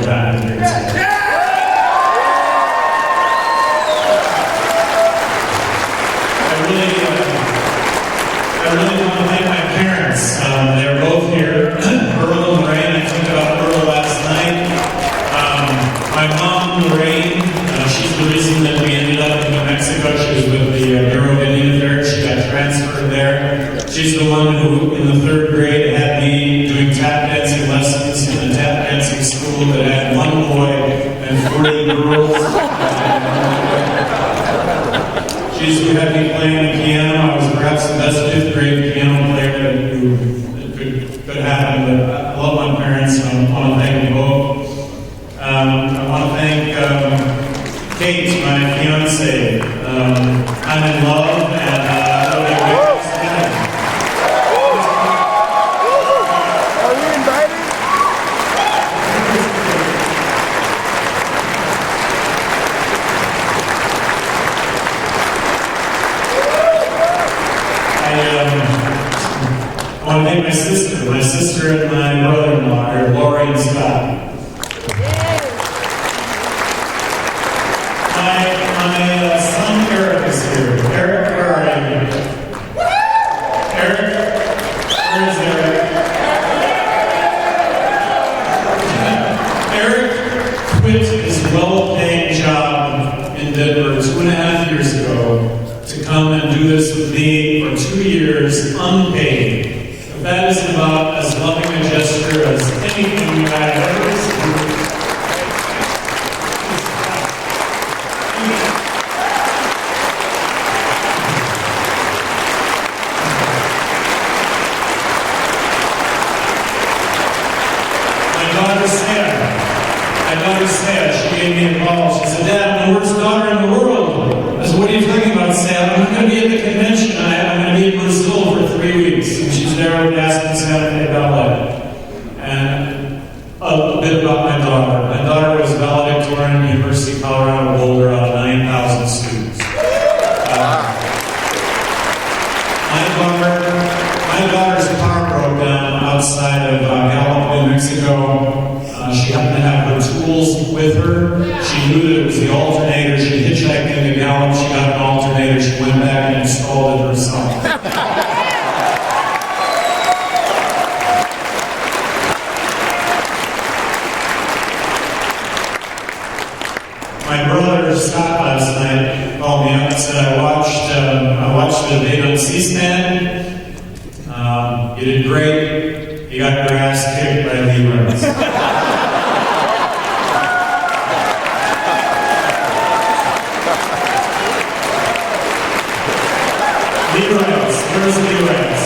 back here today. I really want to thank my parents. They're both here. Earl and Lorraine, I talked about Earl last night. My mom, Lorraine, she's the reason that we ended up in New Mexico. She was with the Bureau of Indian Affairs. She got transferred there. She's the one who, in the 3rd grade, had me doing tap dancing lessons in a tap dancing school that had 1 boy and 40 girls. She's who had me playing the piano. I was perhaps the best 5th grade piano player that could happen. But I love my parents, and I want to thank them both. I want to thank Kate, my fiance. I'm in love, and I really wish us together. Are we invited? I want to thank my sister and my brother-in-law, Lori and Scott. My son Eric is here. Eric, where are you? Eric? Where is Eric? Eric quit his well-paying job in Denver 2.5 years ago to come and do this with me for 2 years unpaid. If that isn't about as loving a gesture as anything you have ever seen. My daughter Sarah, she gave me a call. She said, "Dad, I'm the worst daughter in the world." I said, "What are you talking about, Sam? I'm going to be at the convention. I'm going to be in Brazil for 3 weeks." And she's there with Aspen Santa Fe Ballet. And a bit about my daughter. My daughter was valedictorian at University of Colorado Boulder out of 9,000 students. My daughter's car broke down outside of Gallup, New Mexico. She happened to have her tools with her. She knew that it was the alternator. She hitchhiked into Gallup. She got an alternator. She went back and installed it herself. My brother Scott last night called me up and said, I watched the debate on C-SPAN. You did great. You got your ass kicked by Libertarians. Libertarians. Where's the Libertarians?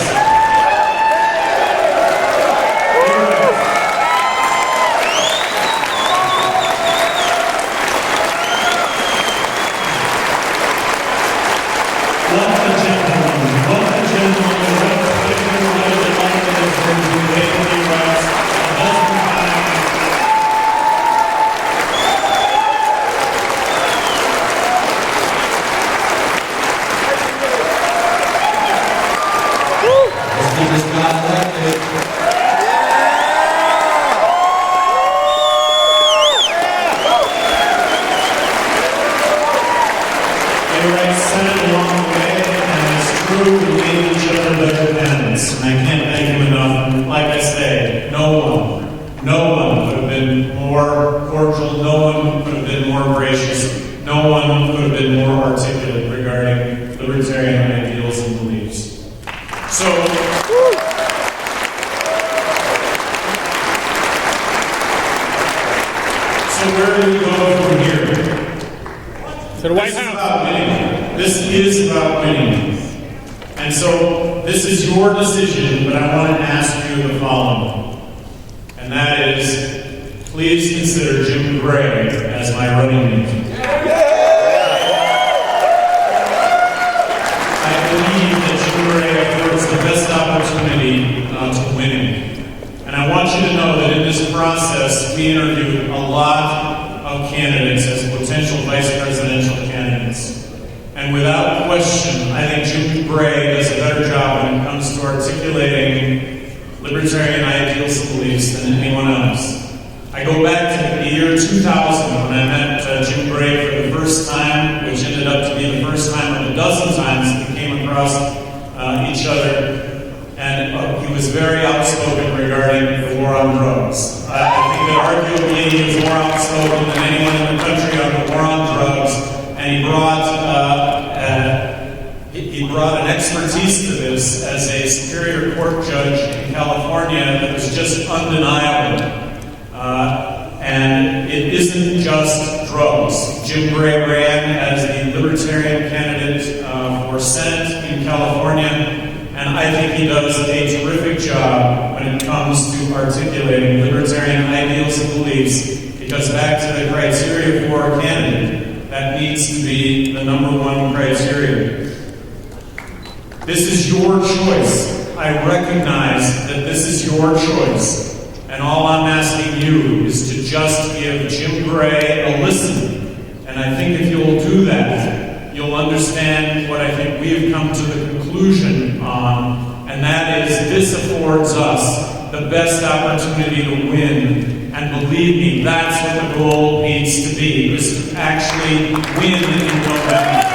Libertarian ideals and beliefs. So where do we go from here? To the White House. This is about winning. And so this is your decision, but I want to ask you the following. And that is, please consider Jim Gray as my running mate. The best opportunity to winning. And I want you to know that in this process, we interviewed a lot of candidates as potential vice presidential candidates. And without question, I think Jim Gray does a better job when it comes to articulating libertarian ideals and beliefs than anyone else. I go back to the year 2000 when I met Jim Gray for the first time, which ended up to be the first time of a dozen times that we came across each other. And he was very outspoken regarding the war on drugs. I think that arguably he was more outspoken than anyone in the country on the war on drugs. And he brought an expertise to this as a Superior Court judge in California that was just undeniable. And it isn't just drugs. Jim Gray ran as the Libertarian candidate for Senate in California. And I think he does a terrific job when it comes to articulating libertarian ideals and beliefs, because back to the criteria for a candidate, that needs to be the number one criteria. This is your choice. I recognize that this is your choice. And all I'm asking you is to just give Jim Gray a listen. And I think if you'll do that, you'll understand what I think we have come to the conclusion on, and that is this affords us the best opportunity to win. And believe me, that's what the goal needs to be, is to actually win in November.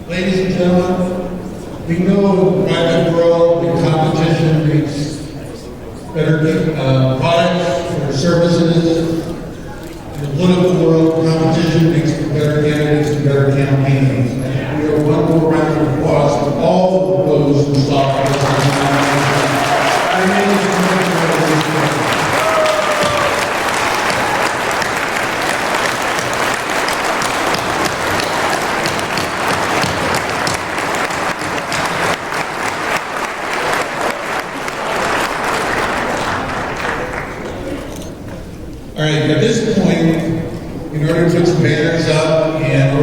Ladies and gentlemen, we know in the private world that competition makes better products or services. In the political world, competition makes for better candidates and better campaigns. And we are one more round of applause to all of those who sought this. My name is Commissioner. All right, at this point, in order to put some banners up and